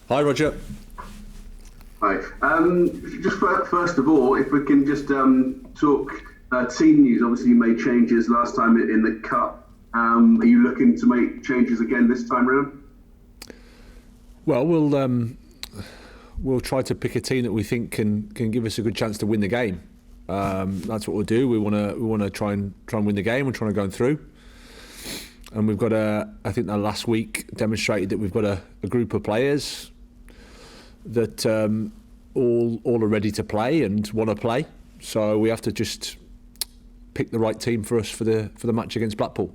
Hi, Roger. Hi. Just first of all, if we can just talk team news. Obviously, you made changes last time in the Cup. Are you looking to make changes again this time round? Well, we'll try to pick a team that we think can give us a good chance to win the game. That's what we'll do. We want to try and win the game. We're trying to go through, and we've got I think that last week demonstrated that we've got a group of players that all are ready to play and want to play. So we have to just pick the right team for us for the match against Blackpool.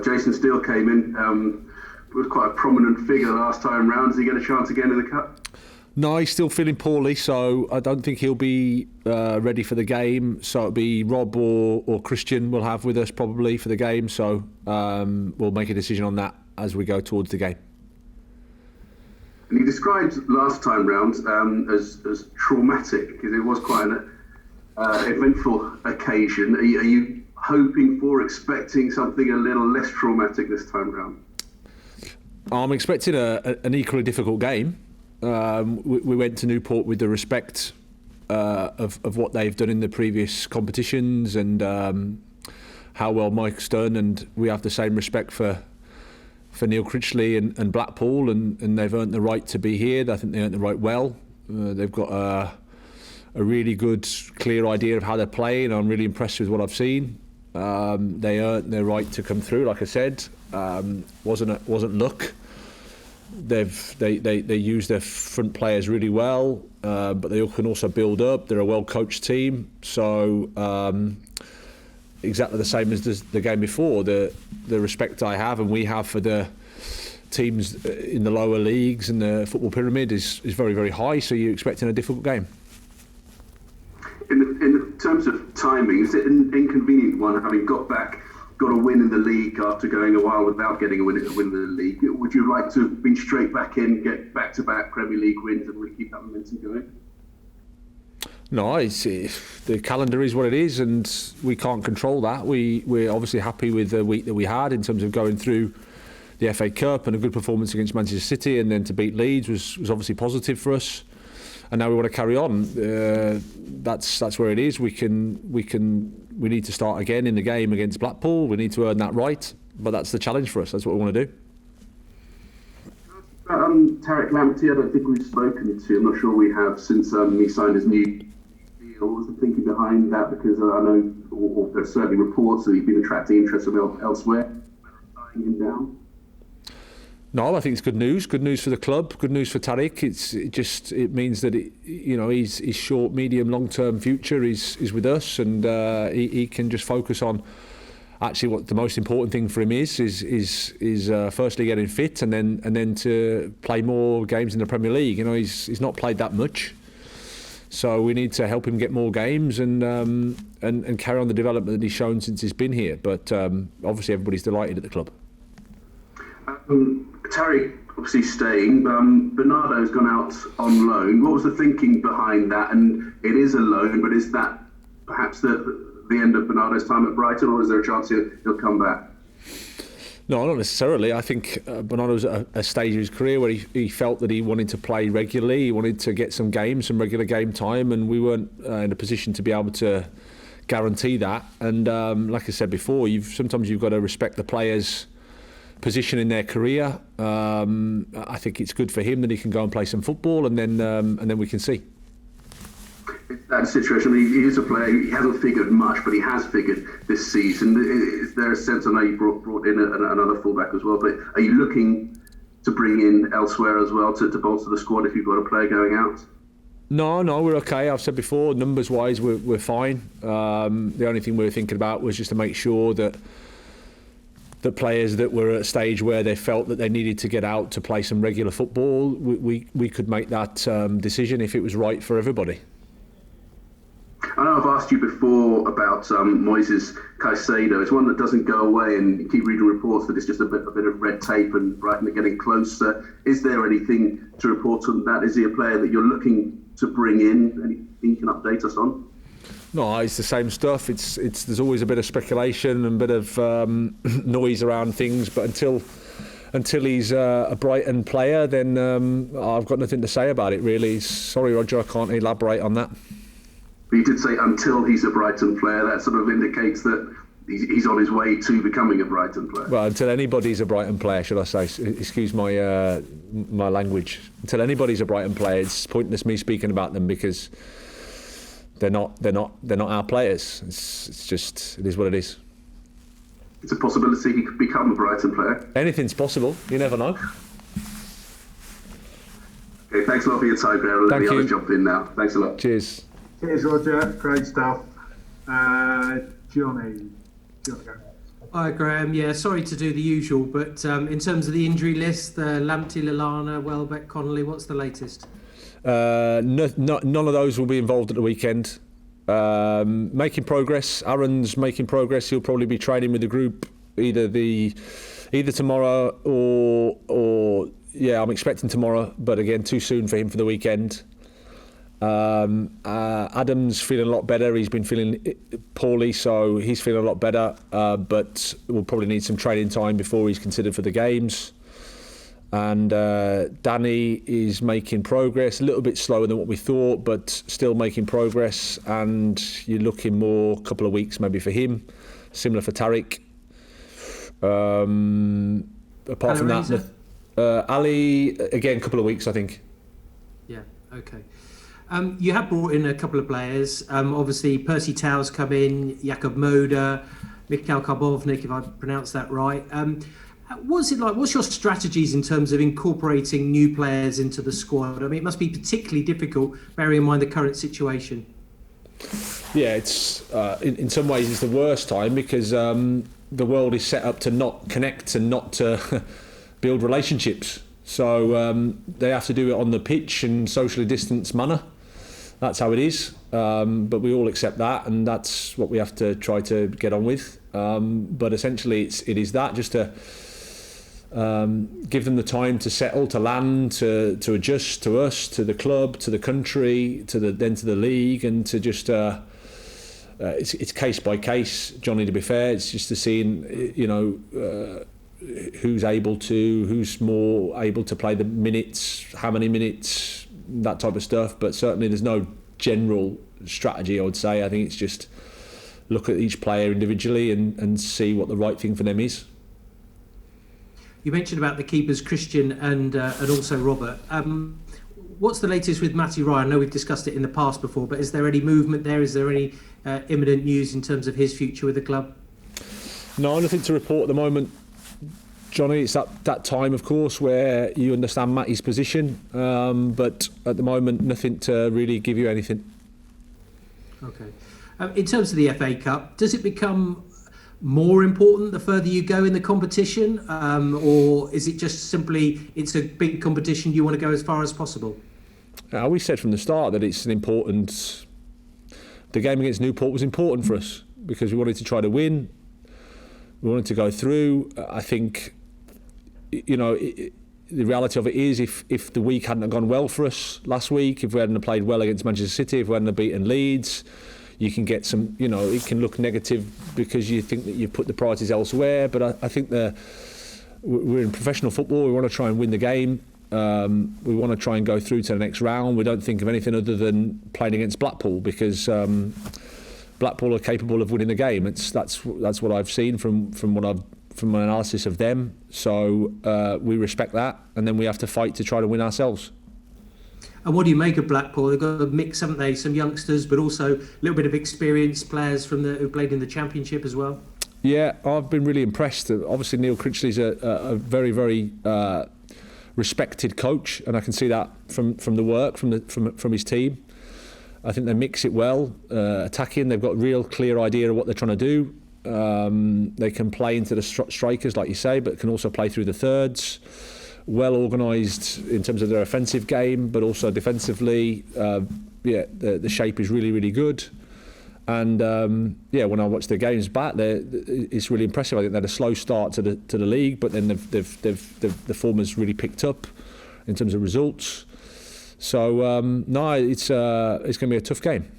Jason Steele came in. Was quite a prominent figure last time round. Does he get a chance again in the Cup? No, he's still feeling poorly, so I don't think he'll be ready for the game. So it'll be Rob or Christian we'll have with us probably for the game. So we'll make a decision on that as we go towards the game. And he described last time round as traumatic because it was quite an eventful occasion. Are you hoping for, expecting something a little less traumatic this time round? I'm expecting an equally difficult game. We went to Newport with the respect of what they've done in the previous competitions and how well Mike's done, and we have the same respect for Neil Critchley and Blackpool, and they've earned the right to be here. I think they earned the right well. They've got a really good, clear idea of how they're playing. I'm really impressed with what I've seen. They earned their right to come through, like I said. Wasn't luck. They use their front players really well, but they can also build up. They're a well-coached team, so exactly the same as the game before. The respect I have and we have for the teams in the lower leagues and the football pyramid is very, very high. So you're expecting a difficult game. In terms of timing, is it an inconvenient one having got a win in the league after going a while without getting a win in the league? Would you like to be straight back in, get back-to-back Premier League wins and really keep that momentum going? No, the calendar is what it is, and we can't control that. We're obviously happy with the week that we had in terms of going through the FA Cup and a good performance against Manchester City, and then to beat Leeds was obviously positive for us. And now we want to carry on. That's where it is. We need to start again in the game against Blackpool. We need to earn that right, but that's the challenge for us. That's what we want to do. Tariq Lamptey, I don't think we've spoken to. I'm not sure we have since he signed his new deal. What was the thinking behind that? Because I know, or there's certainly reports that he's been attracting interest from elsewhere. Tying him down. No, I think it's good news. Good news for the club. Good news for Tariq. It means that his short, medium, long-term future is with us, and he can just focus on actually what the most important thing for him is firstly getting fit, and then to play more games in the Premier League. He's not played that much, so we need to help him get more games and carry on the development that he's shown since he's been here. But obviously, everybody's delighted at the club. Tariq obviously staying. Bernardo's gone out on loan. What was the thinking behind that? And it is a loan, but is that perhaps the end of Bernardo's time at Brighton, or is there a chance he'll come back? No, not necessarily. I think Bernardo's at a stage of his career where he felt that he wanted to play regularly. He wanted to get some regular game time, and we weren't in a position to be able to guarantee that. And like I said before, sometimes you've got to respect the players' position in their career. I think it's good for him that he can go and play some football, and then we can see. That situation, he is a player. He hasn't figured much, but he has figured this season. Is there a sense? I know you brought in another fullback as well, but are you looking to bring in elsewhere as well to bolster the squad if you've got a player going out? No, we're okay. I've said before, numbers-wise, we're fine. The only thing we were thinking about was just to make sure that the players that were at a stage where they felt that they needed to get out to play some regular football, we could make that decision if it was right for everybody. I know I've asked you before about Moises Caicedo. It's one that doesn't go away, and you keep reading reports that it's just a bit of red tape and Brighton are getting closer. Is there anything to report on that? Is he a player that you're looking to bring in? Anything you can update us on? No, it's the same stuff. There's always a bit of speculation and a bit of noise around things, but until until he's a Brighton player, then I've got nothing to say about it, really. Sorry, Roger, I can't elaborate on that. But you did say until he's a Brighton player. That sort of indicates that he's on his way to becoming a Brighton player. Well, until anybody's a Brighton player, should I say? Excuse my my language. Until anybody's a Brighton player, it's pointless me speaking about them because they're not our players. It's just, it is what it is. It's a possibility he could become a Brighton player. Anything's possible. You never know. Okay, thanks a lot for your time, Graham. Let the others jump in now. Thanks a lot. Cheers. Cheers, Roger. Great stuff. Johnny. Hi, Graham. Yeah, sorry to do the usual, but in terms of the injury list, Lamptey, Lallana, Welbeck, Connolly, what's the latest? None of those will be involved at the weekend. Making progress. Aaron's making progress. He'll probably be training with the group either tomorrow or I'm expecting tomorrow, but again too soon for him for the weekend. Adam's feeling a lot better. He's been feeling poorly, so he's feeling a lot better, but we'll probably need some training time before he's considered for the games. And Danny is making progress, a little bit slower than what we thought, but still making progress. And you're looking more a couple of weeks maybe for him, similar for Tariq. Apart from that, Ali, again, a couple of weeks, I think. Yeah, okay. You have brought in a couple of players. Obviously, Percy Tau's come in, Jakub Moda, Mikhail Karbovnik, if I pronounced that right. What's it like? What's your strategies in terms of incorporating new players into the squad? I mean, it must be particularly difficult, bearing in mind the current situation. Yeah, it's in some ways it's the worst time because the world is set up to not connect and not to build relationships. So they have to do it on the pitch in socially distanced manner. That's how it is. But we all accept that, and that's what we have to try to get on with. But essentially, it is that, just to give them the time to settle, to land, to adjust to us, to the club, to the country, to the league, and to just it's case by case, Johnny. To be fair, it's just to seeing who's more able to play the minutes, how many minutes, that type of stuff. But certainly, there's no general strategy, I would say. I think it's just look at each player individually and see what the right thing for them is. You mentioned about the keepers, Christian and also Robert. What's the latest with Matty Ryan? I know we've discussed it in the past before, but is there any movement there? Is there any imminent news in terms of his future with the club? No, nothing to report at the moment, Johnny. It's that time, of course, where you understand Matty's position, but at the moment, nothing to really give you anything. Okay. In terms of the FA Cup, does it become more important the further you go in the competition, or is it just simply it's a big competition, you want to go as far as possible? We said from the start that it's an important. The game against Newport was important for us because we wanted to try to win. We wanted to go through. I think, the reality of it is, if the week hadn't gone well for us last week, if we hadn't played well against Manchester City, if we hadn't beaten Leeds, you can get some, it can look negative because you think that you've put the priorities elsewhere. But I think we're in professional football. We want to try and win the game. We want to try and go through to the next round. We don't think of anything other than playing against Blackpool because Blackpool are capable of winning the game. That's what I've seen from my analysis of them. So we respect that, and then we have to fight to try to win ourselves. And what do you make of Blackpool? They've got a mix, haven't they? Some youngsters, but also a little bit of experienced players who played in the Championship as well. Yeah, I've been really impressed. Obviously, Neil Critchley's a very, very respected coach, and I can see that from the work from his team. I think they mix it well, attacking. They've got a real clear idea of what they're trying to do. They can play into the strikers, like you say, but can also play through the thirds. Well organised in terms of their offensive game, but also defensively. The shape is really, really good. And when I watch their games back, it's really impressive. I think they had a slow start to the league, but then the form has really picked up in terms of results. So it's going to be a tough game.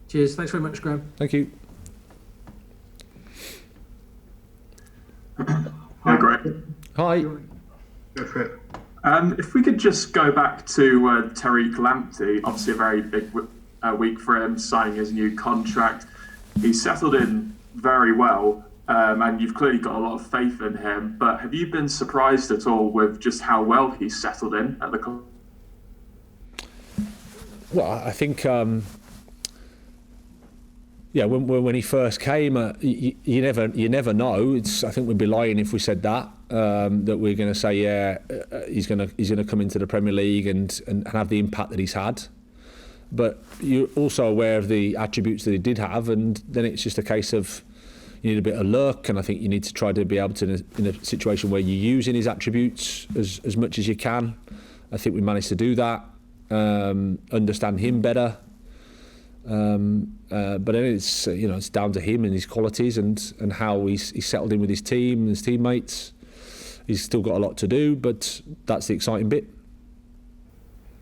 Cheers. Thanks very much, Graham. Thank you. Hi, Graham. Hi. Go for it. If we could just go back to Tariq Lamptey, obviously a very big week for him, signing his new contract. He's settled in very well, and you've clearly got a lot of faith in him. But have you been surprised at all with just how well he's settled in at the club? Well, I think, when he first came, you never know. I think we'd be lying if we said that we're going to say, he's going to come into the Premier League and have the impact that he's had. But you're also aware of the attributes that he did have, and then it's just a case of you need a bit of luck, and I think you need to try to be able to, in a situation where you're using his attributes as much as you can. I think we managed to do that, understand him better. But then it's down to him and his qualities and how he's settled in with his team and his teammates. He's still got a lot to do, but that's the exciting bit.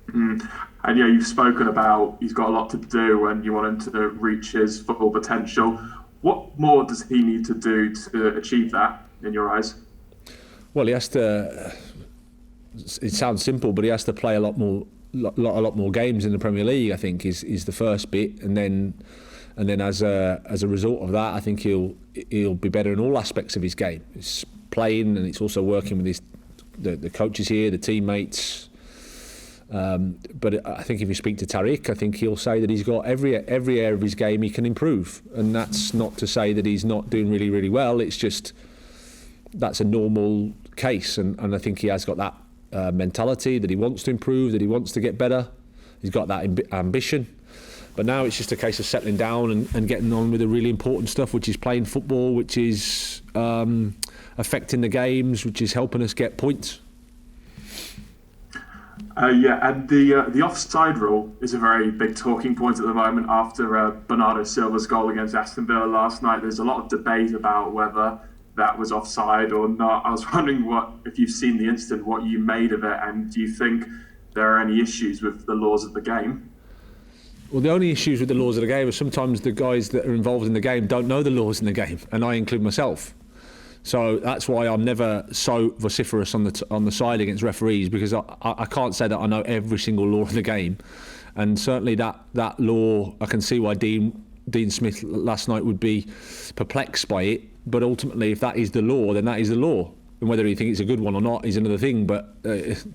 And you've spoken about he's got a lot to do and you want him to reach his full potential. What more does he need to do to achieve that, in your eyes? Well, he has to. It sounds simple, but he has to play a lot more games in the Premier League. I think is the first bit, and then as a result of that, I think he'll be better in all aspects of his game. It's playing, and it's also working with the coaches here, the teammates. But I think if you speak to Tariq, I think he'll say that he's got every area of his game he can improve, and that's not to say that he's not doing really, really well. It's just that's a normal case, and I think he has got that mentality that he wants to improve, that he wants to get better. He's got that ambition, but now it's just a case of settling down and getting on with the really important stuff, which is playing football, which is affecting the games, which is helping us get points. And the offside rule is a very big talking point at the moment after Bernardo Silva's goal against Aston Villa last night. There's a lot of debate about whether that was offside or not. I was wondering if you've seen the incident, what you made of it, and do you think there are any issues with the laws of the game? Well, the only issues with the laws of the game are sometimes the guys that are involved in the game don't know the laws in the game, and I include myself. So that's why I'm never so vociferous on the side against referees, because I can't say that I know every single law in the game, and certainly that law, I can see why Dean Smith last night would be perplexed by it. But ultimately, if that is the law, then that is the law, and whether you think it's a good one or not is another thing. But it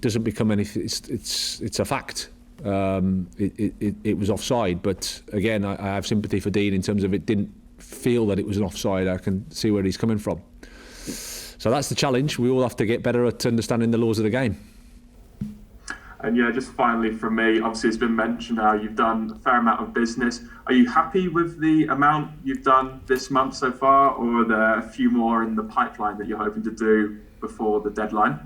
doesn't become anything. It's a fact. It was offside, but again, I have sympathy for Dean in terms of it didn't feel that it was an offside. I can see where he's coming from. So that's the challenge. We all have to get better at understanding the laws of the game. And just finally from me, obviously it's been mentioned how you've done a fair amount of business. Are you happy with the amount you've done this month so far, or are there a few more in the pipeline that you're hoping to do before the deadline?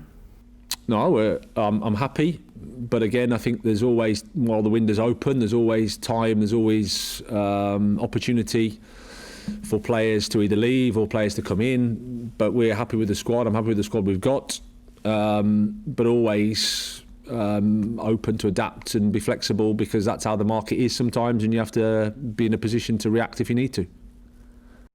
No, I'm happy. But again, I think there's always, while the window's open, there's always time, there's always opportunity for players to either leave or players to come in. But we're happy with the squad. I'm happy with the squad we've got. But always open to adapt and be flexible, because that's how the market is sometimes, and you have to be in a position to react if you need to.